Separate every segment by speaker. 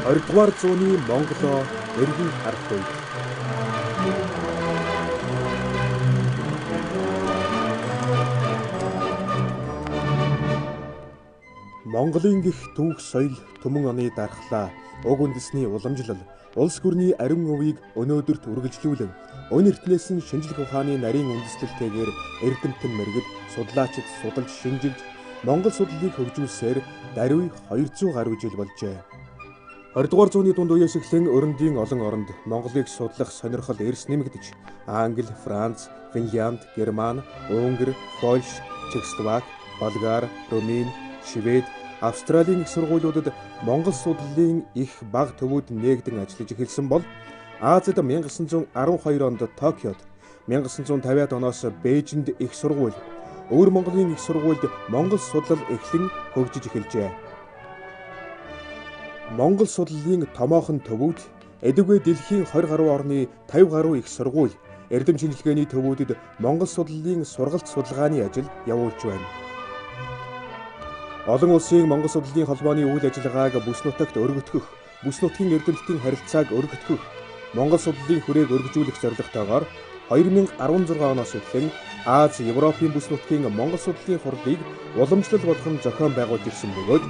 Speaker 1: 20-р зууны Монголоо эргэн харах үед Монголын гих түүх соёл төмөн оны дархлаа уг үндэсний уламжлал улс гүрний ариун өвийг өнөөдөрт үргэлжлүүлэн өн эртнээс нь шинжлэх ухааны нарийн үндэслэлтэйгээр эрдэмтэн мэргэд судлаачид судалж шинжилж Монгол судлалыг хөгжүүлсээр даруй 200 гаруй жил болжээ. 20-р зууны дунд үеэс эхлэн өрөндийн олон оронд Монголыг судлах сонирхол эрс нэмэгдэж Англи, Франц, Финлянд, Герман, Унгар, Польш, Чехословак, Болгар, Румын, Швед, Австралийн их сургуулиудад Монгол судлалын их бага төвүүд нээгдэн ажиллаж эхэлсэн бол Азид 1912 онд Токиод, 1950-аад оноос Бээжинд их сургууль, Өвөр Монголын их сургуульд Монгол судлал эхлэн хөгжиж эхэлжээ. Монгол судлалын томоохон төвүүд эдүгээ дэлхийн 20 гаруй орны 50 гаруй их сургууль, эрдэм шинжилгээний төвүүдэд Монгол судлалын сургалт судалгааны ажил явуулж байна. Олон улсын Монгол судлалын холбооны үйл ажиллагааг бүс нутагт өргөтгөх, бүс нутгийн эрдэмтдийн харилцааг өргөтгөх, Монгол судлалын хүрээг өргөжүүлэх зорилготойгоор 2016 оноос эхлэн Ази, Европын бүс нутгийн Монгол судлалын хурлыг уламжлал болгон зохион байгуулж ирсэн бөгөөд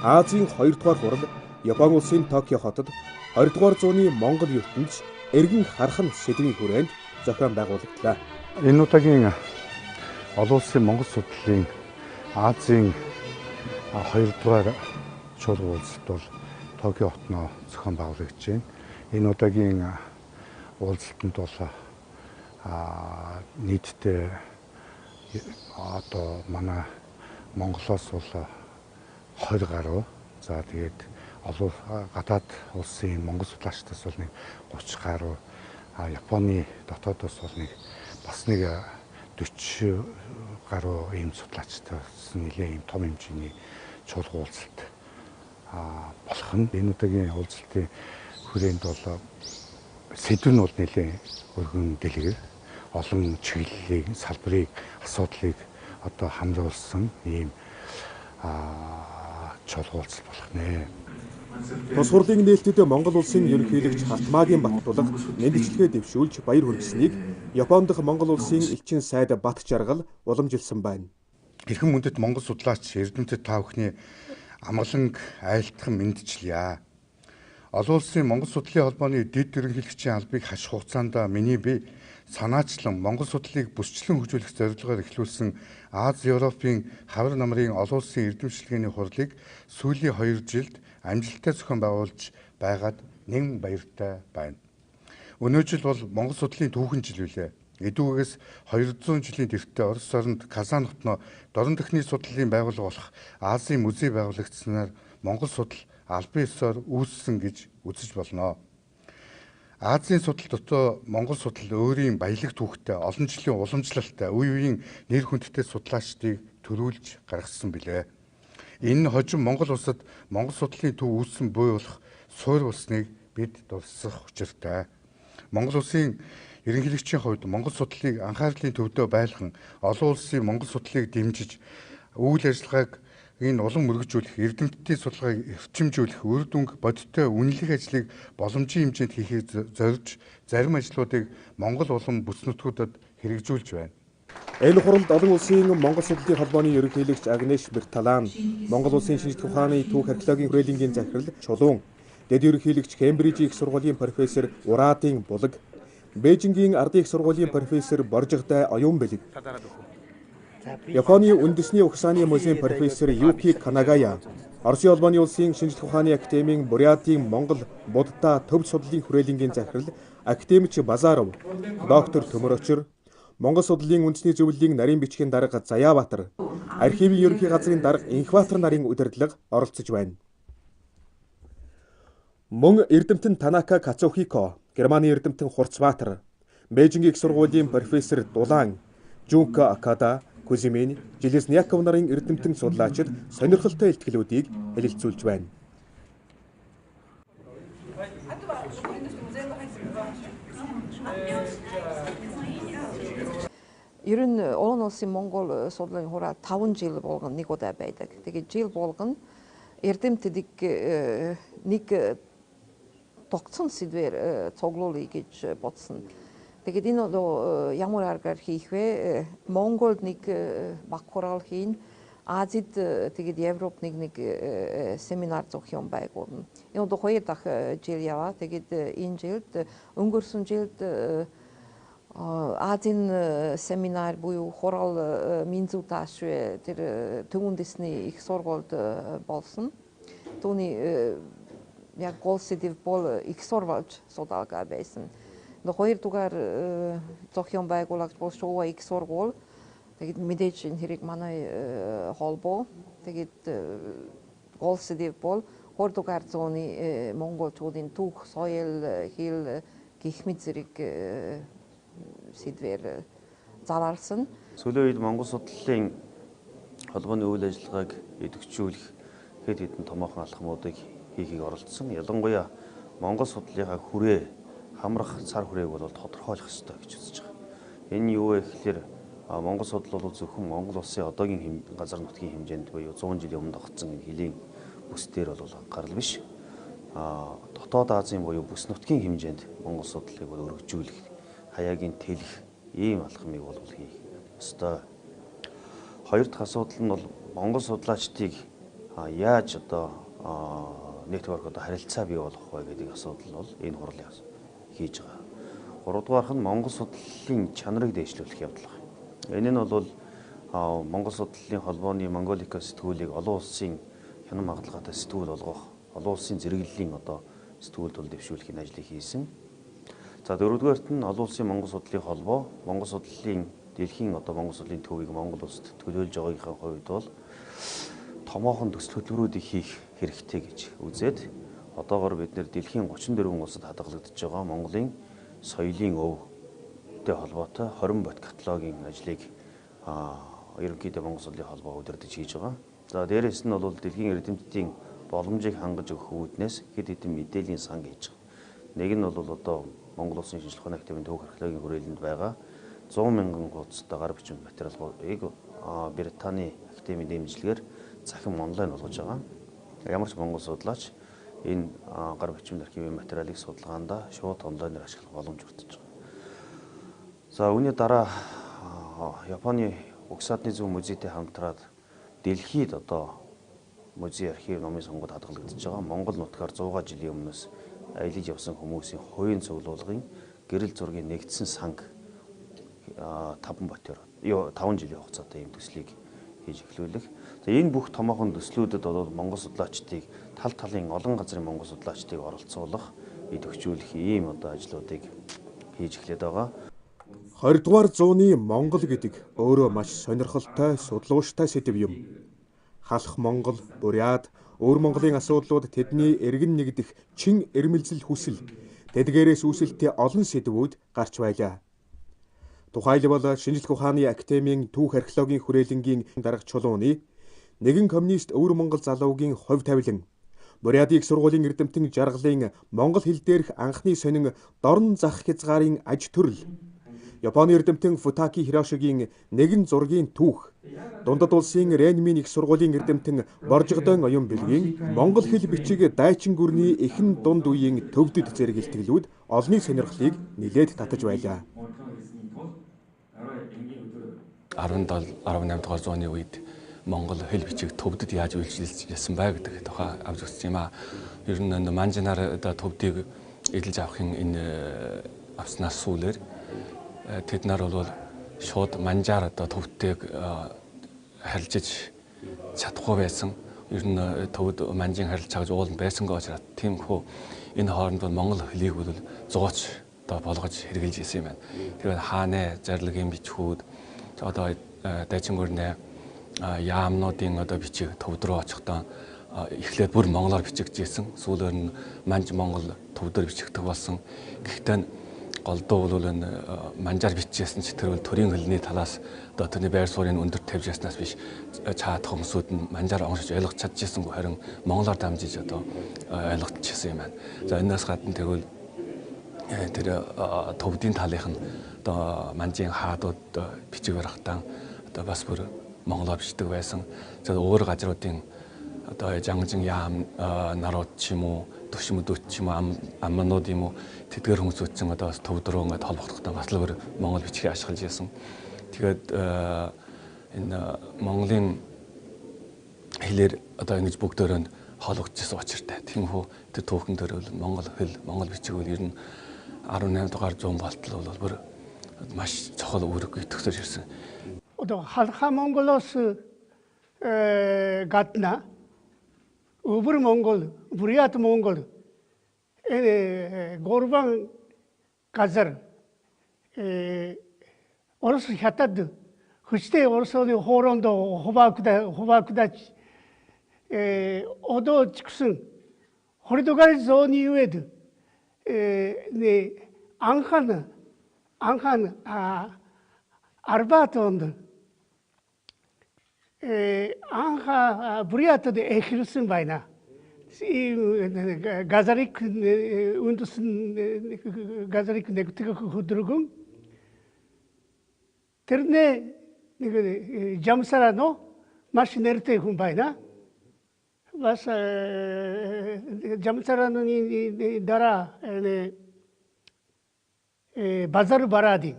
Speaker 1: Азийн 2-р хурал Японы улсын Токио хотод 20-р зууны Монгол ертөнц эргэн харах нь сэдвийн хүрээнд зохион байгуулагдлаа.
Speaker 2: Энэ удаагийн олон улсын Монгол судлалын Азийн 2-р чуулга уулзалт бол Токио хотноо зохион байгуулагдж байна. Энэ удаагийн уулзалтанд бол нийтдээ одоо манай Монголоос бол 20 гаруй. За тэгээд олон гадаад улсын Монгол судлаачдаас бол нэг 30 гаруй, Японы дотоодоос бол бас нэг 40 гаруй ийм судлаачдаас нэлээд ийм том хэмжээний чуулга уулзалт болох нь. Энэ удаагийн уулзалтын хүрээнд бол сэдв нь бол нэлээд өргөн дэлгэр, олон чиглэлийг, салбарыг, асуудлыг одоо хамруулсан ийм чуулга уулзалт болох нэ.
Speaker 1: Тус хурлын нээлттэд Монгол улсын ерөнхийлөгч Халтмаагийн Баттулга мэндчилгээ дэвшүүлж баяр хүргэснийг Японд дах Монгол улсын элчин сайд Бат Жаргал уламжилсан байна.
Speaker 2: Хэрхэн мөндөд Монгол судлаач эрдэмтэд та бүхний амгаланг айлтхан мэндчилье. Олон улсын Монгол судлалын холбооны дэд ерөнхийлөгчийн албыг хаших хугацаанд миний бие санаачлан Монгол судлалыг бүсчлэн хөгжүүлэх зорилгоор эхлүүлсэн Ази, Европын хавар намрын олон улсын эрдэмшилгээний хурлыг сүүлийн 2 жилд амжилттай зохион байгуулж байгаад нэгэн баяртай байна. Өнөө жил бол Монгол судлалын түүхэн жил үлээ. Эдүүгээс 200 жилийн тэртээ Орос орнд Казан хотноо дорн төхний судлалын байгууллага болох Азийн музей байгуулагдсанаар Монгол судал албан ёсоор үүссэн гэж үзэж болно. Азийн судал дотор Монгол судал өөрийн баялаг түүхтэй, олон жилийн уламжлалтай, үе үеийн нэр хүндтэй судлаачдыг төрүүлж гаргасан билээ. Энэ нь хожим Монгол улсад Монгол судлалын төв үүссэн буй болох суур болсныг бид дурсах учиртай. Монгол улсын ерөнхийлөгчийн хувьд Монгол судлалыг анхаарлын төвдөө байлган олон улсын Монгол судлалыг дэмжиж үйл ажиллагааг энэ улам мөргөжүүлэх, эрдэмтдийн судалгааг эрчимжүүлэх, үр дүнг бодиттой үнэлэх ажлыг боломжийн хэмжээнд хийхийг зорж зарим ажлуудыг Монгол улам бүс нутгуудад хэрэгжүүлж байна.
Speaker 1: Энэ хуралд олон улсын Монгол судлалын холбооны ерөнхийлөгч Агнеш Берталан, Монгол улсын шинжлэх ухааны түүх археологийн хүрээлэнгийн захирал Чулуун, дэд ерөнхийлөгч Кембрижийн их сургуулийн профессор Ураадын Булаг, Бээжингийн ардын их сургуулийн профессор Боржигтай Оюун Бэлэг, Японы үндэсний ухааны музейн профессор Юки Канагая, Оросын холбооны улсын шинжлэх ухааны академийн Бурятийн Монгол Будда төв судлалын хүрээлэнгийн захирал академич Базаров, доктор Төмөрөчр, Монгол судлалын үндэсний зөвлөлийн нарийн бичгийн дарга Заяабатар, архивын ерөнхий газрын дарга Инхбатар нарын удирдлага оролцож байна. Мөн эрдэмтэн Танака Кацухико, Германы эрдэмтэн Хурцбаатар, Бээжингийн их сургуулийн профессор Дулаан, Жунка Акада, Кузимин, Железняков нарын эрдэмтэн судлаачид сонирхолтой илтгэлүүдийг хэлэлцүүлж байна.
Speaker 3: Ер нь олон улсын Монгол судлалын хурал 5 жил болгон нэг удаа байдаг. Тэгээд жил болгон эрдэмтэдийг нэг тогтсон сэдвээр цуглуулъя гэж бодсон. Тэгээд энэ одоо ямар аргаар хийх вэ? Монголд нэг баг хурал хийн, Азид тэгээд Европ нэг семинар зохих юм байгуурна. Энэ одоо 2 дахь жил яваа. Тэгээд энэ жилд өнгөрсөн жилд Азийн семинар буюу хурал минзүү таашвэ тэр төвөн дэсний их сургуульд болсон. Түүний яг гол сэдэв бол их сурвалж судалгаа байсан. Тэгээд 2 дугаар зохих юм байгуулагч бол шууа их сургууль. Тэгээд мэдээж энэ хэрэг манай холбоо. Тэгээд гол сэдэв бол 2 дугаар зууны монголчуудын түүх, соёл, хэл гэх мэт зэрэг сэдвээр заларсан.
Speaker 4: Сүүлийн үед Монгол судлалын холбооны үйл ажиллагааг идэвхжүүлэх хэд хэдэн томоохон алхмуудыг хийхийг оролдсон. Ялангуяа Монгол судлалынхаа хүрээ хамрах цар хүрээг бол тодорхойлох ёстой гэж үзэж байгаа. Энэ юу вэ гэхээр Монгол судлал бол зөвхөн Монгол улсын одоогийн газар нутгийн хэмжээнд буюу 100 жилийн өмнө тогтсон энэ хилийн бүсдээр бол анхаарал биш. Дотоод Азийн буюу бүс нутгийн хэмжээнд Монгол судлалыг бол өргөжүүлэх, хаяагийн тэлэх ийм алхмыг бол хийх ёстой. Хоёр дахь асуудал нь бол Монгол судлаачдыг яаж одоо network одоо харилцаа бий болгох вэ гэдэг асуудал бол энэ хурлын хийж байгаа. Гуравдугаарх нь Монгол судлалын чанарыг дээшлүүлэх явдал байна. Энэ нь бол Монгол судлалын холбооны Монголика сэтгүүлийг олон улсын хянан магадлалтай сэтгүүл болгох, олон улсын зэрэглэлийн одоо сэтгүүл тул дэвшүүлэхийн ажлыг хийсэн. За дөрөвдүгээрт нь олон улсын Монгол судлалын холбоо, Монгол судлалын дэлхийн одоо Монгол судлалын төвийг Монгол улсад төлөөлж байгаагийнхаа хувьд бол томоохон төсөл хөтөлбөрүүдийг хийх хэрэгтэй гэж үзээд одоогоор бид нэр дэлхийн 34 улсад хадгалагдаж байгаа Монголын соёлын өвтэй холбоотой 20 бот каталогийн ажлыг ерөнхийдөө Монгол судлалын холбоо удирдах хийж байгаа. За дээрээс нь бол дэлхийн эрдэмтдийн боломжийг хангаж өгөх үүднээс хэд хэдэн мэдээллийн сан хийж байгаа. Нэг нь бол одоо Монгол Улсын шинжилгээ ухааны академийн төвөг археологийн хүрээлэнд байгаа 100 мянган хуудастай гар бичмэл материалыг Британий академийн дэмжлэгээр захин онлайн болгож байгаа. Ямар ч Монгол судлаач энэ гар бичмэл архивын материалыг судалгаанда шууд онлайнаар ашиглах боломж бүрдэж байгаа. За үүний дараа Японы угсаадны зөв музейтэй хамтраад дэлхийд одоо музей архив номын сонгуульд хадгалагдаж байгаа Монгол нутгаар 100 жилийн өмнөөс аялаж явсан хүмүүсийн хувийн цуглуулгын гэрэл зургийн нэгдсэн санг 5 ботоор 5 жилийн хугацаатай ийм төслийг хийж эхлүүлэх. За энэ бүх томоохон төслүүдэд бол Монгол судлаачдыг тал талын олон газрын Монгол судлаачдыг оролцуулах, идэвхжүүлэх ийм одоо ажлуудыг хийж эхлэдэг байгаа.
Speaker 1: 20 дугаар зууны Монгол гэдэг өөрөө маш сонирхолтой, судлууштай сэдэв юм. Халах Монгол, Бурят, өөр Монголын асуудлууд тэдний эргэн нэгдэх чин эрмэлзэл хүсэл, тэдгээрээс үүсэлтийн олон сэдвүүд гарч байлаа. Тухайлбал Шинжлэх ухааны академийн түүх археологийн хүрээлэнгийн дарга чулууны нэгэн коммунист өвөр Монгол залуугийн хувь тавилан, Бурятыг сургуулийн эрдэмтэн жаргалын монгол хэл дээрх анхны сонин дорн зах хязгаарын аж төрөл, Японы эрдэмтэн Футаки Хирошигийн нэгэн зургийн түүх, Дундад улсын Ренмийн их сургуулийн эрдэмтэн Боржигдон оюун бэлгийн монгол хэл бичиг дайчин гүрний эхэн дунд үеийн төвдөд зэрэг илтгэлүүд олонний сонирхлыг нилээд татаж байлаа.
Speaker 5: 17-18 дугаар зууны үед Монгол хэл бичиг төвдөд яаж үйлчилсэн бай гэдэг тухай авч үзсэн юм а. Ер нь манжинаар одоо төвдийг эдэлж авахын энэ авснаас сүүлээр тэд нар бол шууд манжаар одоо төвдийг харилцаж чадахгүй байсан. Ер нь төвд манжийн харилцаа гэж ууланд байсангүй учраас тиймхүү энэ хооронд бол монгол хэлийг бол зууч одоо болгож хэрэгжилж ирсэн юм байна. Тэгээд хаанэ зарлагын бичгүүд одоо дайчингүрнэ яамнуудын одоо бичиг төвд рүү очихдоо эхлээд бүр монголоор бичигдсэн. Сүүлээр нь манж монгол төвдөр бичигдэх болсон. Гэхдээ голдуу бол энэ манжаар бичижсэн ч тэр бол төрийн хэлний талаас одоо тэрний байр суурийн өндөр тавьж яснаас биш чаадах хүмүүсүүд нь манжаар уншиж ойлгож чадчихсангүй харин монголоор дамжиж одоо ойлгочихсон юм байна. За энэс гадна тэгвэл тэр төвдийн талынх нь одоо манжийн хаадууд бичиг барахтаа одоо бас бүр монголоор бичдэг байсан. За өөр газруудын одоо жангжин яам народ ч юм уу төвшмөдөд ч юм уу амманууд юм уу тэдгээр хүмүүсүүдсэн одоо төв рүү ингээд холбогдохтой бас л өөр монгол бичгийг ашиглаж байсан. Тэгээд энэ Монголын хэлээр одоо ингэж бүгдөө нь холбогдчихсан учиртай. Тиймээс тэр түүхэн дээр бол монгол хэл, монгол бичиг бол ер нь 18 дугаар зуун болтол бол бүр маш чухал үүрэг идэвхсэж ирсэн.
Speaker 6: Одоо халха Монголоос гадна өвөр Монгол, Бурят Монгол горбан газар Орос хятад хүчтэй Оросны хооронд хуваагдаж одоо ч гэсэн Португал зооны үед анхан Арбатонд анха Бурятад эхэлсэн байна. Газарик үндэсн газарик нэгтгэх хөдөлгөөн тэрнээ нэг жамсарано маш нэртэй хүн байна. Бас жамсараны дараа базар баради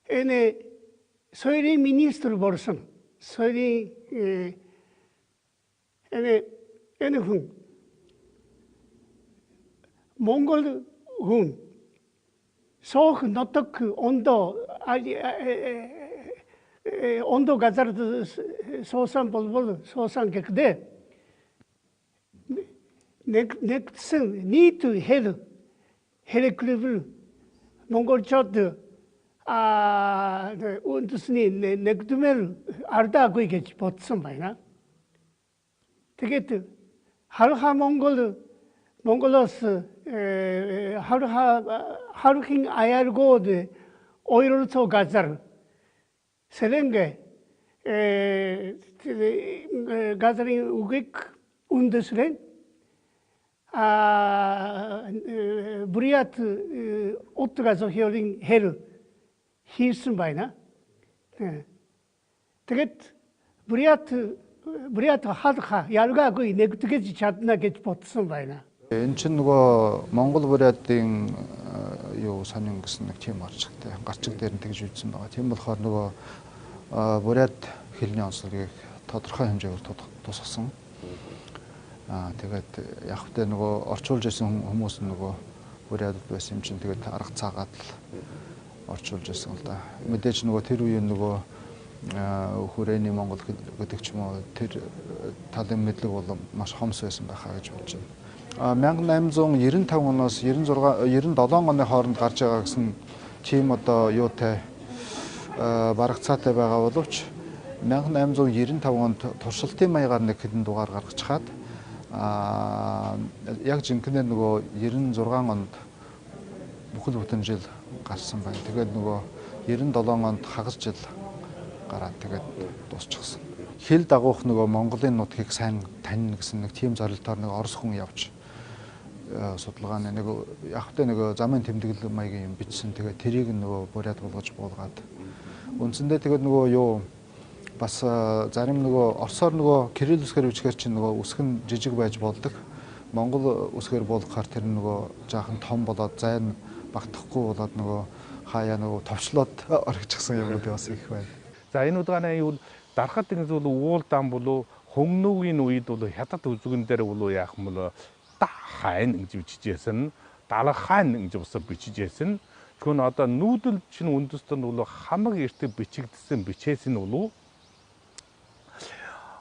Speaker 6: эне соёлын министр болсон. Соёлын эне хүн Монгол хүн соох ноток ондо газар соосан болбол соосан гэхдээ нэгдсэн нийт хэлэклэвэл монголчууд үндэсний нэгдмэл ардаагүй гэж бодсон байна. Тэгээд халха Монголоос харахын аялгууд ойролцоо газар Селенге газрын үгийг үндэслэн Бурят утгазохиолын хэл хийсэн байна. Тэгээд Бурят халха ялгаагүй нэгтгэж чадна гэж бодсон байна.
Speaker 7: Энэ чинь нөгөө Монгол Бурятын юу сонин гэсэн нэг тийм гарчигтай гарчиг дээр нь тэгж үзсэн байгаа. Тийм болохоор нөгөө Бурят хэлний онцлогийг тодорхой хэмжээгээр тусгасан. Тэгээд яг хөтэ нөгөө орчуулж ирсэн хүмүүс нөгөө Бурятд байсан юм чинь тэгээд арга цаагаад л орчуулж ирсэн л да. Мэдээж нөгөө тэр үеийн нөгөө хүрээний Монгол гэдэг ч юм уу тэр талын мэдлэг бол маш хомс байсан байхаа гэж бодож байна. 1895 оноос 97 оны хооронд гарч байгаа гэсэн тийм одоо юутай барагцаатай байгаа боловч 1895 онд туршилтын маягаар нэг хэдэн дугаар гаргаж чаад яг жинхэнэ нөгөө 96 онд бүхэл бүтэн жил гарсан байна. Тэгээд нөгөө 97 онд хагас жил гараад тэгээд дуусчихсан. Хэл дагуух нөгөө Монголын нутгийг сайн таньна гэсэн нэг тийм зорилтоор нэг орос хүн явж судалгааны нэг яг хөтэ нэг замын тэмдэглэл маягийн юм бичсэн. Тэгээд тэрийг нөгөө Бурят болгож буулгаад үндсэндээ тэгээд нөгөө юу бас зарим нөгөө орсоор нөгөө кирилл үсгээр бичгээр чинь нөгөө үсэг нь жижиг байж болдог. Монгол үсгээр буулгахаар тэр нөгөө жаахан том болоод зайн багтахгүй болоод нөгөө хаяа нөгөө товчлоод орчихсан юм бас их байна.
Speaker 8: За энэ удаагийн юу дарахад ингэж бол уулдаан болов хөнгнөгийн үед бол хятад үзүгэн дээр бол яах юм бол хайн гэж бичижсэн, далах хаан гэж бас бичижсэн. Тэгвэл одоо нүүдэл чинь үндэстэн бол хамаг эртэг бичигдсэн бичээс нь бол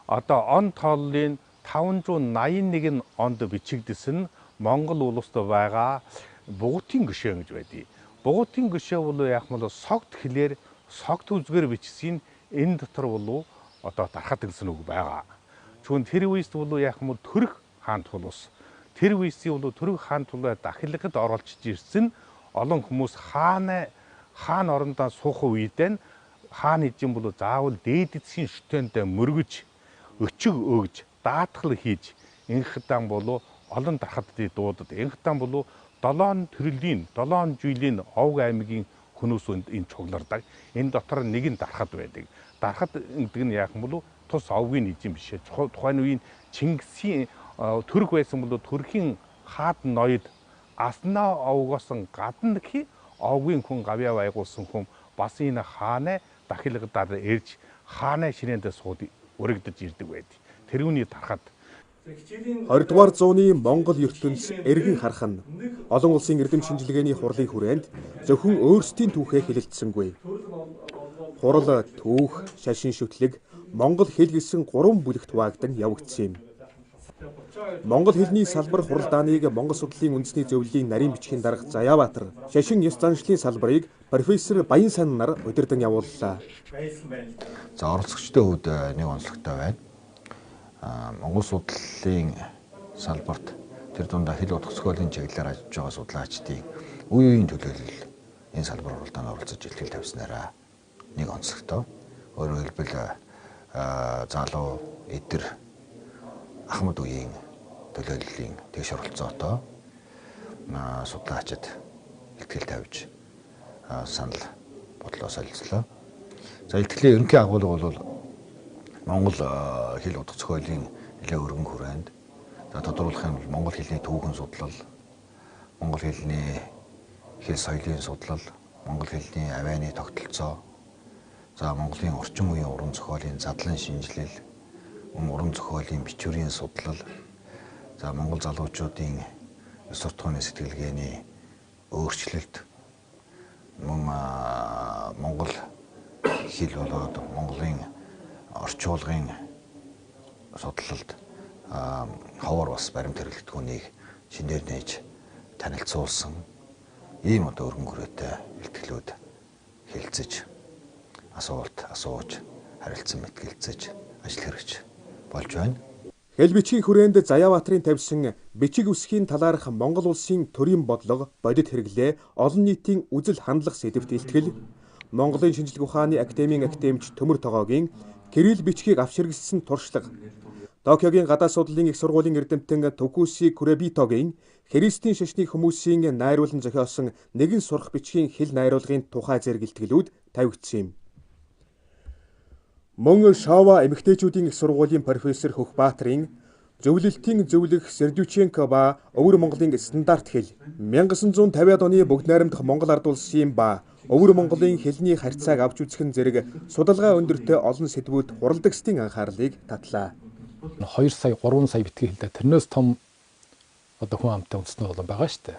Speaker 8: одоо он тооллын 581 онд бичигдсэн Монгол улсад байгаа бугутын гишээ гэж байдгийг. Бугутын гишээ бол яах юм бол согт хэлээр согт үзгээр бичсэн энэ дотор бол одоо дарахад гэсэн үг байгаа. Тэгвэл тэр үеэс бол яах юм бол төрөх хаан тулус. Тэр үеэсийн бол төрөх хаан тулаа дахилгад оролцож ирсэн олон хүмүүс хаан орондоо суух үедээ хаан эзэн бол заавал дээд эцсийн шүтээндээ мөргөж өчөг өгж даатгал хийж инхтан бол олон дарахадыг дуудад инхтан бол 7 төрлийн 7 жилийн овг аймгийн хүмүүс энэ чуглардаг. Энэ дотор нэг нь дарахад байдаг. Дарахад гэдэг нь яах юм бол тус овгийн эзэн биш. Тухайн үеийн Чингисийн төрх байсан бол төрхийн хаад ноёд аснаа овгоосон гадна хи овгийн хүн гавьяа байгуулсан хүн бас энэ хаанаа дахилгадаар ирж хаанаа ширээндээ сууд өргөдөж ирдэг байд. Тэрүүний тархад
Speaker 1: 20 дугаар зууны Монгол ертөнц эргэн харах нь олон улсын эрдэм шинжилгээний хурлын хүрээнд зөвхөн өөрсдийн түүхээ хэлэлцсэнгүй. Хурал, түүх, шашин шүтлэг, монгол хэл гэсэн 3 бүлэгт хуваагдсан явагдсан юм. Монгол хэлний салбар хуралдааныг Монгол судлалын үндэсний зөвлөлийн нарийн бичгийн дарга Заяабаатар, шашин ёс заншлын салбарыг профессор Баян сан нар удирдан явууллаа.
Speaker 9: За оролцогчдын хувьд нэг онцлогтой байна. Монгол судлалын салбарт тэр дундаа хэл утга зохиолын чиглэлээр ажиллаж байгаа судлаачдын үе үеийн төлөөлөл энэ салбар хуралдаанд оролцож илтгэл тавьснараа нэг онцлогтой. Өөрөөр хэлбэл залуу эдэр Ахмад үеийн төлөөллийн тэгш оролцоотой судлаачид илтгэл тавьж санал бодлоо солилцлоо. За илтгэлийн ерөнхий агуулга бол Монгол хэл утга зохиолын нэлээд өргөн хүрээнд за тодорхойлох юм бол монгол хэлний түүхэн судлал, монгол хэлний хэл соёлын судлал, монгол хэлний авианы тогтолцоо, за монголын орчин үеийн уран зохиолын задлан шинжилэл, уран зохиолын бичвэрийн судлал, за монгол залуучуудын ёс суртахууны сэтгэлгээний өөрчлөлт, монгол хэл болоод монголын орчуулгын судлалд ховор бас баримт хэрэглэгдэхүүнийг шинээр нээж танилцуулсан ийм одоо өргөн хүрээтэй илтгэлүүд хэлцэж асуулт асууж харилцан мэтгэлцэж ажил хэрэгж болж байна.
Speaker 1: Хэл бичгийн хүрээнд Заяабаатарын тавьсан бичиг үсгийн талаарх Монгол улсын төрийн бодлого, бодит хэрэглээ, олон нийтийн үзэл хандлах сэдвт илтгэл, Монголын шинжлэх ухааны академийн академич Төмөр Тогоогийн Кирилл бичгийг авчиргассан туршлага, Токиогийн гадаад судлалын их сургуулийн эрдэмтэн Токуси Куребитогийн христийн шашны хүмүүсийн найруулан зохиосон нэгэн сурах бичгийн хэл найруулгын тухай зэрэг илтгэлүүд тавигдсан юм. Мөн Шава эмэгтэйчүүдийн их сургуулийн профессор Хөхбаатрын зөвлөлтийн зөвлөх Сердюченко ба Өвөр Монголын стандарт хэл 1950-аад оны бүгд найрамдах Монгол ард улсын ба Өвөр Монголын хэлний харьцааг авч үзэх зэрэг судалгаа өндөртэй олон сэдвүүд хуралдагчдын анхаарлыг татлаа.
Speaker 10: 2 сая 3 сая битгий хэлдэг. Тэрнээс том одоо хүн амтай үндэснүүд бол байгаа шүү дээ.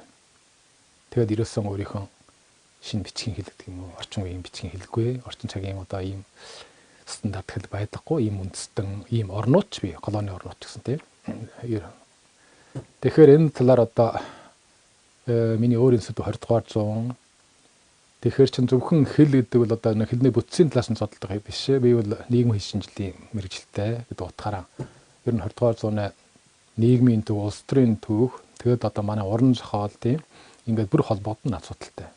Speaker 10: Тэгээд ерөөсөн өөрийнхөө шинэ бичгийн хэл гэдэг юм уу, орчин үеийн бичгийн хэлгүй, орчин цагийн одоо ийм стандарт хэл байдаггүй, ийм үндэстэн, ийм орнууд бий, колони орнууд гэсэн тийм. Тэгэхээр энэ талаар одоо миний өөрийн сэдв 20 дугаар зуун. Тэгэхээр чин зөвхөн хэл гэдэг бол одоо хэлний бүтцийн талаас нь судалдаг биш ээ. Би бол нийгмийн хэл шинжилгээний мэрэгжилтэй гэдэг утгаараа ер нь 20 дугаар зууны нийгмийн төв, улс төрийн төв, тэгээд одоо манай уран зохиол тийм ингээд бүр холбоод нь асуудалтай.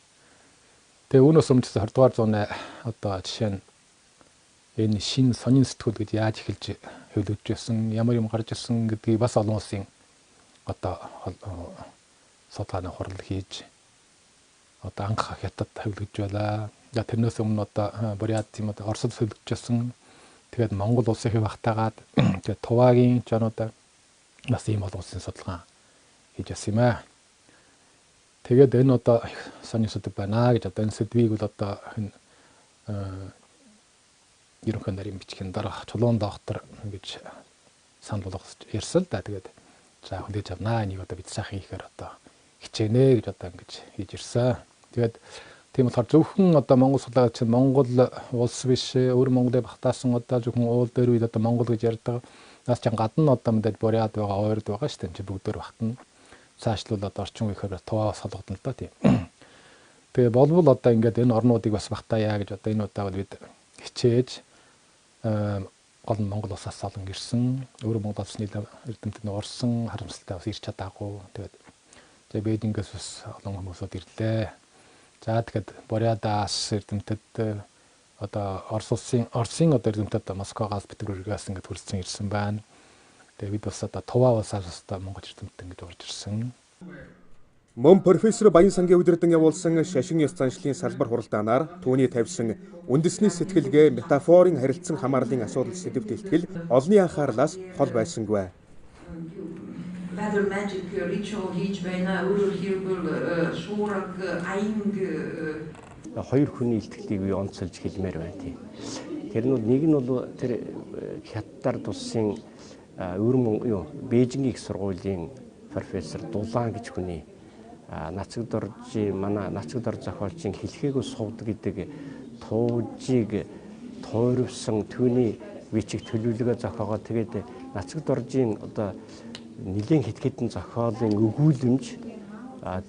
Speaker 10: Тэгээ үүнээс өмнө 20 дугаар зууны одоо жишээ нь энэ шин сонин сэтгүүл гэж яаж эхэлж хөвлөж ирсэн, ямар юм гарч ирсэн гэдгийг бас олон улсын одоо судалгааны хурал хийж одоо анх хятад хөвлөж байлаа. За тэрнээс өмнө одоо Бурят юм одоо Оросд хөвлөжсэн. Тэгээд Монгол улсын хэв багтаагаад тэгээд Туваагийн жануудаа бас ийм олон улсын судалгаа хийж ясан юм аа. Тэгээд энэ одоо сонин сэдв байна гэж одоо энэ сэдвийг бол одоо ерөнхий нарийн бичгийн дарга Чулуун доктор гэж санал болгож ярьсан л да. Тэгээд за хүлээж авнаа. Энийг одоо бид сайхан хийхээр одоо хичээнэ гэж одоо ингэж хийж ирсэн. Тэгээд тийм болохоор зөвхөн одоо Монгол судлаач чинь Монгол улс биш, өөр Монголыг багтаасан одоо зөвхөн уул дээр үед одоо Монгол гэж ярьдаг. Нас ч гадна одоо мэдээд Бурят байгаа, Ойрд байгаа шүү дээ. Чи бүгдээр багтана. Цаашлуул одоо орчин үеийнхээ туваа солгодно л да тийм. Тэгээ болбол одоо ингээд энэ орнуудыг бас багтаая гэж одоо энэ удаа бид хичээж гол Монгол улсаас олон ирсэн, өөр Монгол улсны эрдэмтэн орсон, харамсалтай бас ирч чадаагүй. Тэгээд Бээдингээс бас олон хүмүүсүүд ирлээ. За тэгээд Бурятаас эрдэмтэд одоо Оросын одоо эрдэмтэд Москвагаас Петербургаас ингээд хүрсэн ирсэн байна. Тэгээд бид бас одоо Туваа улсаас одоо Монгол эрдэмтэн гэж орж ирсэн.
Speaker 1: Мөн профессор Баян сангийн удирдан явуулсан шашин ёс заншлын салбар хуралдаанаар түүний тавьсан үндэсний сэтгэлгээ метафорын харилцан хамаарлын асуудал сэдвт илтгэл олонний анхаарлаас хол байсангүй.
Speaker 11: Battle magic ritual хийж байна. Өөрөөр хэлбэл шуураг аянг
Speaker 12: хоёр хүний илтгэлийг би онцолж хэлмээр байна тийм. Тэр нь нэг нь бол тэр хятад улсын Бээжингийн их сургуулийн профессор Дулаан гэж хүний нацагд орж зохиолчийн хэлхээгүй сувд гэдэг туужийг тойрвсон түүний бичиг төлөвлөгөө зохиогоо тэгээд нацагд оржийн одоо нэлээд хэд хэдэн зохиолын өгүүлэмж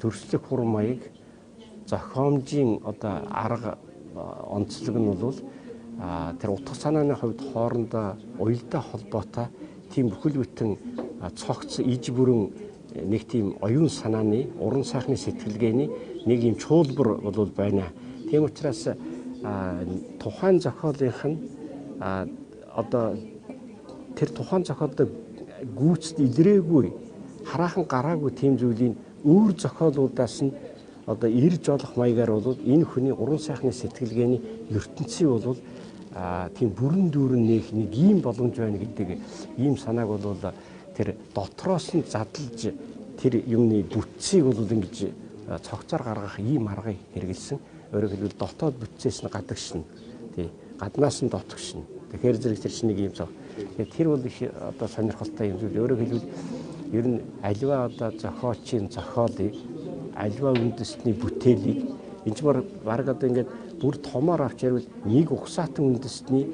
Speaker 12: төрслөх хур маяг зохиомжийн одоо арга онцлог нь бол тэр утга санааны хувьд хоорондоо уялдаа холбоотой тийм бүхэл бүтэн цогц иж бүрэн нэг тийм оюун санааны уран сайхны сэтгэлгээний нэг юм чуулбар бол байна. Тийм учраас тухайн зохиолынх нь одоо тэр тухайн зохиолд гүйцэд илрээгүй хараахан гараагүй тийм зүйлийн өөр зохиолуудаас нь одоо ирж олох маягаар бол энэ хүний уран сайхны сэтгэлгээний ертөнцийн бол тийм бүрэн дүүрэн нээх нэг ийм боломж байна гэдэг ийм санааг бол тэр дотроос нь задлж тэр юмны бүтцийг бол ингэж цогцоор гаргах ийм аргыг хэрэгэлсэн. Өөрөөр хэлбэл дотоод бүтцээс нь гадагшин тий гаднаас нь дотгошин. Тэгэхээр зэрэг тэр чинь нэг ийм цог. Тэр бол их одоо сонирхолтой юм зүйл. Өөрөөр хэлбэл ер нь аливаа одоо зохиолчийн зохиолыг аливаа үндэстний бүтээлийг энэ ч баг одоо ингээд бүр томоор авч ярил нэг угсаатан үндэстний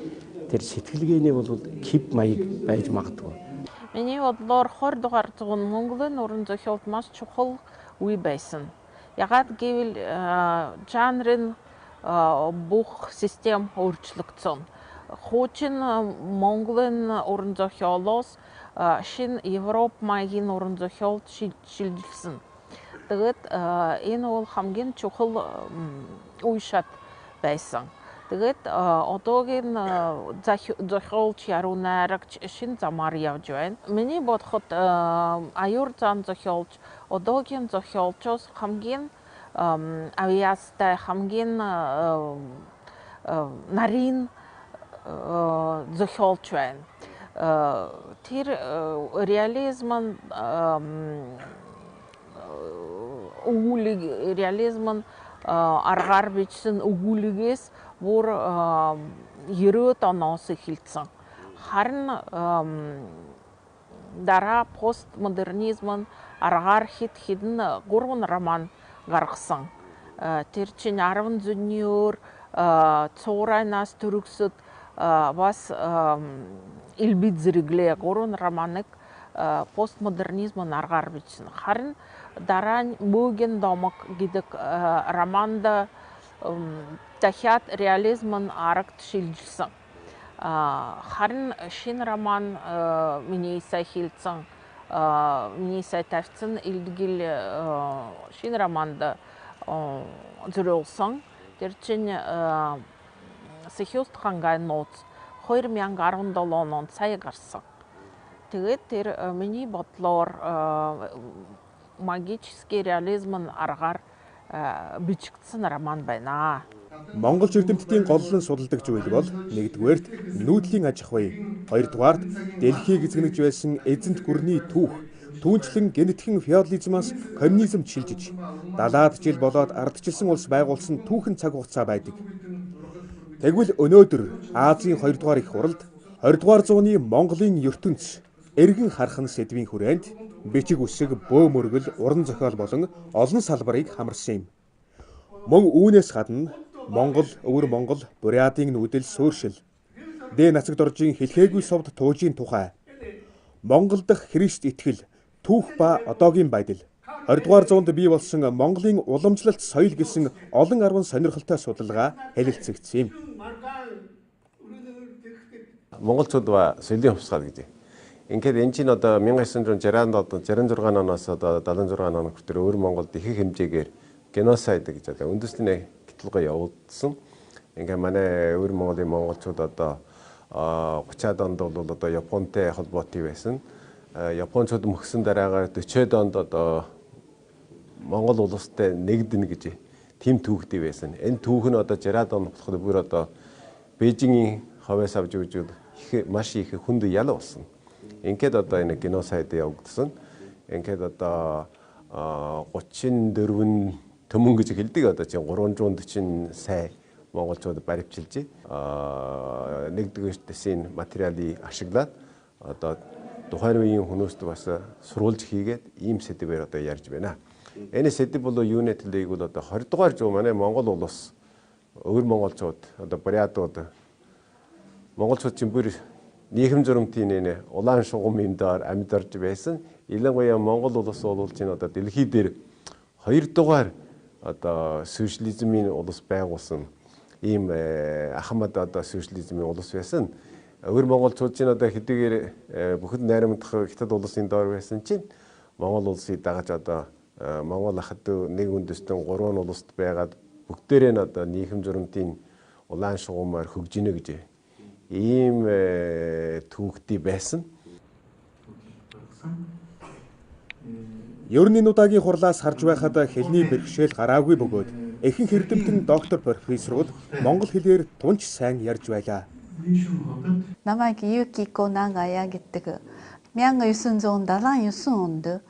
Speaker 12: тэр сэтгэлгээний бол кип маяг байж магадгүй.
Speaker 3: Миний бодлоор 20 дугаар зууны Монголын уран зохиолд маш чухал үе байсан. Ягаад гэвэл жанрын бүх систем өөрчлөгдсөн. Хуучин Монголын уран зохиолоос шинэ Европ маягийн уран зохиолд шилжилсэн. Тэгээд энэ бол хамгийн чухал үе шат байсан. Тэгээд одоогийн зохиолч яруу найрагч шинэ замаар явж байна. Миний бодоход аюур зан зохиолч одоогийн зохиолчоос хамгийн авьяастай, хамгийн нарийн зохиолч байна. Тэр реализм өгүүлэг реализм аргаар бичсэн өгүүлэгээс бүр 90-д оноос эхэлсэн. Харин дараа постмодернизм аргаар хэд хэдэн 3 роман гаргасан. Тэр чинь 10 зүйний өөр цуурайнаас төрөгсөд бас илбид зэрэглээ 3 романыг постмодернизм аргаар бичсэн. Харин дараа нь Мөгийн домог гэдэг романд дахиад реализм аргад шилжилсэн. Харин шинэ роман миний сая хэлсэн миний сая тавьсан илтгэл шинэ романд зориулсан. Тэр чинь Сэхиуст хангай нууц 2017 онд сая гарсан. Тэгээд тэр миний бодлоор магический реализм аргаар бичигдсэн роман байна.
Speaker 1: Монгол эрдэмтдийн голлон судалдаг зүйл бол нэгдүгээрт нүүдлийн аж ахуй, хоёрдугаарт дэлхийг эзэгнэж байсан эзэнт гүрний түүх, түүнчлэн генетхэн феодализмаас коммунизмд шилжиж 70-аад жил болоод ардчилсан улс байгуулсан түүхэн цаг хугацаа байдаг. Тэгвэл өнөөдөр Азийн 2 дугаар их хуралд 20 дугаар зууны Монголын ертөнц эргэн харах сэдвийн хүрээнд бичиг үсэг, бөө мөргөл, уран зохиол болон олон салбарыг хамарсан юм. Мөн үүнээс гадна Монгол, өвөр Монгол, Бурятын нүүдэл, суурьшил, нацагд оржийн хэлхээгүй совд туужийн тухай, Монгол дахь Христ итгэл, түүх ба одоогийн байдал, 20 дугаар зуунд бий болсон Монголын уламжлалт соёл гэсэн олон арван сонирхолтой судалгаа хэлэлцэгдсэн юм.
Speaker 13: Монголчууд ба соёлын хувьсгал гэдэг. Ингээд энэ чинь одоо 1966 оноос одоо 76 он хүртэл өвөр Монголд их хэмжээгээр геноцид гэж одоо үндэсний гитлгой явуулсан. Ингээ манай өвөр Монголын монголчууд одоо 30-аад онд бол одоо Японтай холбоотой байсан. Япончууд мөксөн дараагаар 40-ад онд одоо Монгол улстай нэгдэнэ гэж тийм түүхтэй байсан. Энэ түүх нь одоо 60-аад он болохоор бүр одоо Бээжингийн хавьяас авч үзвэл маш их хүнд ял болсон. Ингээд одоо энэ геноцид явагдсан. Ингээд одоо 34 төмөн гэж хэлдэг одоо чинь 340 сая монголчууд баривчилж нэгдүгээр дэсийн материалыг ашиглаад одоо тухайн үеийн хүмүүст бас сурвалж хийгээд ийм сэдвээр одоо ярьж байна. Энэ сэдв бол юуны төлөйг бол одоо 20 дугаар зуун манай Монгол улс өвөр монголчууд одоо бурятууд монголчууд чинь бүр нийгэм журамтын энэ улаан шугам юм дээр амьдарч байсан. Ялангуяа Монгол улс бол чинь одоо дэлхий дээр 2 дугаар одоо социализмын улс байгуулсан ийм ахмад одоо социализмын улс байсан. Өвөр монголчууд чинь одоо хэдийгээр бүхэл найрамдах хятад улсын доор байсан чинь Монгол улсыг дагаж одоо Монгол ахад нэг үндэстэн 3 улсад байгаад бүгдээрээ нь одоо нийгэм журамтын улаан шугамаар хөгжинэ гэж ийм түүхтэй байсан.
Speaker 1: Ерөнхий удаагийн хурлаас харж байхад хэлний бэрхшээл гараагүй бөгөөд ихэнх эрдэмтэн доктор профессорууд монгол хэлээр тунч сайн ярьж байлаа.
Speaker 14: Намайг Юкико Нагая гэдэг 1979 онд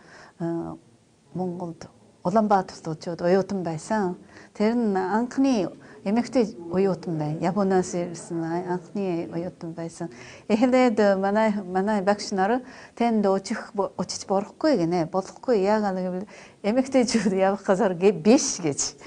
Speaker 14: Монголд Улаанбаатарт очоод оюутан байсан. Тэр нь анхны эмэгтэй оюутан байна. Японоос ирсэн анхны оюутан байсан. Эхлээд манай багш нар тэнд очиж болохгүй гинэ. Болохгүй яагаад гэвэл эмэгтэйчүүд явах газар биш гэж.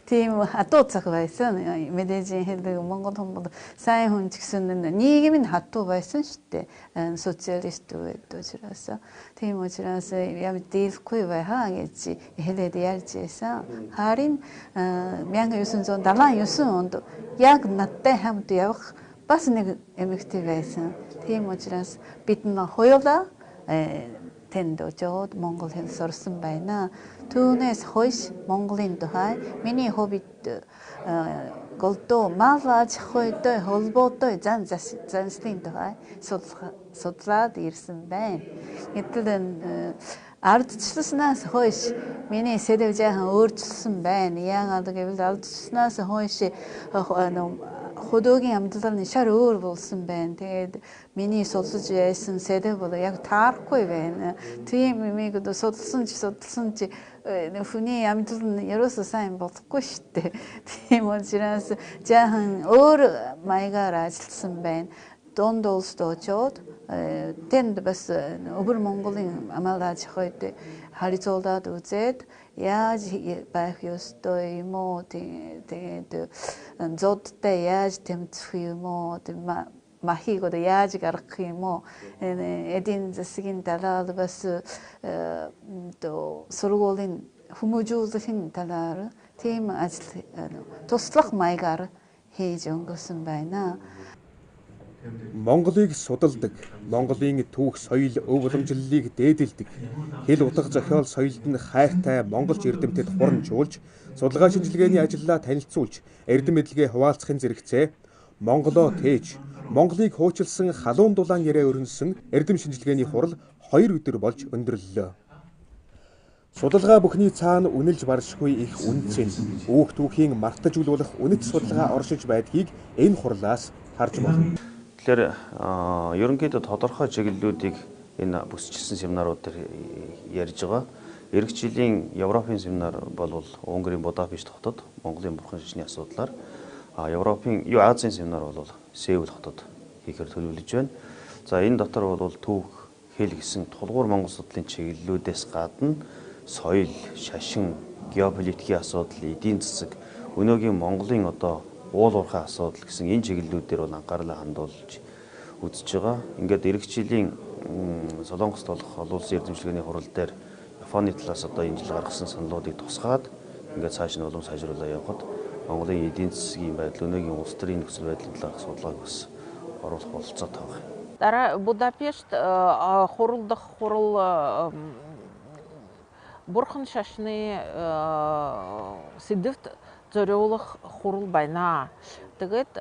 Speaker 14: Тийм хатуу цаг байсан. Мэдээж хэлдэг Монгол хүмүүс сайн хүн ч гэсэн нийгмийн хатуу байсан шүү дээ. Социалист учраас. Тийм учраас яг дийлэхгүй байхаа гэж эхлээд ярьж байсан. Харин 1979 онд яг надтай хамт явах бас нэг эмэгтэй байсан. Тийм учраас бид хоёулаа тэнд очоод монгол хэл сурсан байна. Түүнээс хойш монголын тухай миний хоббит голдоо малаж хойтой холбоотой занслын тухай судлаад ирсэн байна. Гэтэл ардчилснаас хойш миний сэдв жаахан өөрчлөсөн байна. Яагаад гэвэл ардчилснаас хойш хөдөөгийн амьдрал нь шар өөр болсон байна. Тэгээд миний судалж яасан сэдв бол яг таарахгүй байна. Тийм юмыг судалсан ч хүний амьдрал нь ерөөсөө сайн болохгүй шүү дээ. Тийм учраас жаахан өөр маягаар ажилласан байна. Донд улсд очоод тэнд бас өвөр Монголын амлаж хойд харьцуулаад үзээд яаж байх ёстой юм уу тэгээд зодтой яаж тэмцэх юм уу махиг одоо яаж гаргах юм уу эдийн засгийн талаар бас сургуулийн хүмүүжүүлэхийн талаар тийм ажил туслах маягаар хийж өнгөрсөн байна.
Speaker 1: Монголыг судалдаг, Монголын түүх, соёл, өв уламжлалыг дээдэлдэг, хэл утга зохиол соёлд нь хайртай монголч эрдэмтэд хурамжуулж, судалгаа шинжилгээний ажиллаа танилцуулж, эрдэм мэдлэгээ хуваалцахын зэрэгцээ Монголоо тээж, Монголыг хуучилсан халуун дулаан яриа өрнөсөн эрдэм шинжилгээний хурал 2 өдөр болж өндөрлөлөө. Судалгаа бүхний цаана үнэлж баршгүй их үнцэн, үүх түүхийн мартаж үлболох үнэт судалгаа оршиж байдгийг энэ хурлаас харж болно.
Speaker 4: Тэгэхээр ерөнхийдөө тодорхой чиглэлүүдийг энэ бүсчилсэн семинарууд дээр ярьж байгаа. Эх жилийн Европын семинар бол Унгарийн Будапешт хотод Монголын бурхан шашны асуудлаар, Азийн семинар бол Сеул хотод хийхээр төлөвлөж байна. За энэ дотор бол түүх, хэл гэсэн тулгуур монгол судлалын чиглэлүүдээс гадна соёл, шашин, геополитикийн асуудал, эдийн засаг, өнөөгийн Монголын одоо уул уурхай асуудал гэсэн энэ чиглэлүүдээр бол анхаарлаа хандуулж үзэж байгаа. Ингээд эх жилийн Солонгост болох олон улсын эрдэмчлэгээний хурал дээр Японы талаас одоо энэ жил гаргасан саналуудыг тусгаад ингээд цааш нь улам сайжруулаад явхад Монголын эдийн засгийн байдал, өнөөгийн улс төрийн нөхцөл байдлын талаарх судалгааг бас оруулах бололцоотой байна.
Speaker 3: Дараа Будапешт хурал бурхан шашны сэдвт зориулах хурал байна. Тэгээд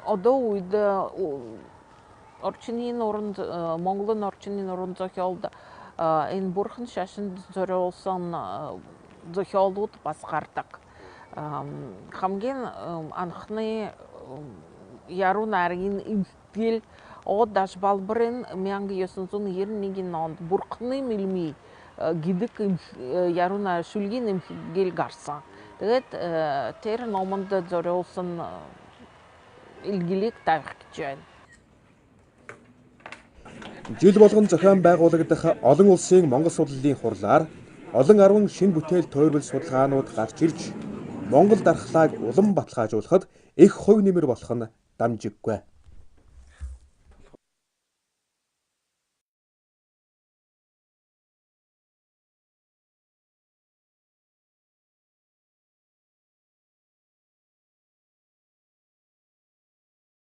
Speaker 3: одоо үед орчны нуранд Монголын орчны нуран зохиолд энэ бурхан шашинд зориулсан зохиолууд бас гардаг. Хамгийн анхны яруу найргийн эмхэгэл Одаш балбарын 1991 онд Бурхны мэлми гэдэг яруу найр шүлгийн эмхэгэл гарсан. Тэгээд тэр номонд зориулсан илгэлийг тавих гэж байна.
Speaker 1: Жил болгон зохион байгуулагдах олон улсын Монгол судлалын хурлаар олон 10 шинэ бүтээл тойрвол судалгаанууд гарч ирж Монгол дархлааг улам баталгаажуулахад их хувь нэмэр болох нь дамжиггүй.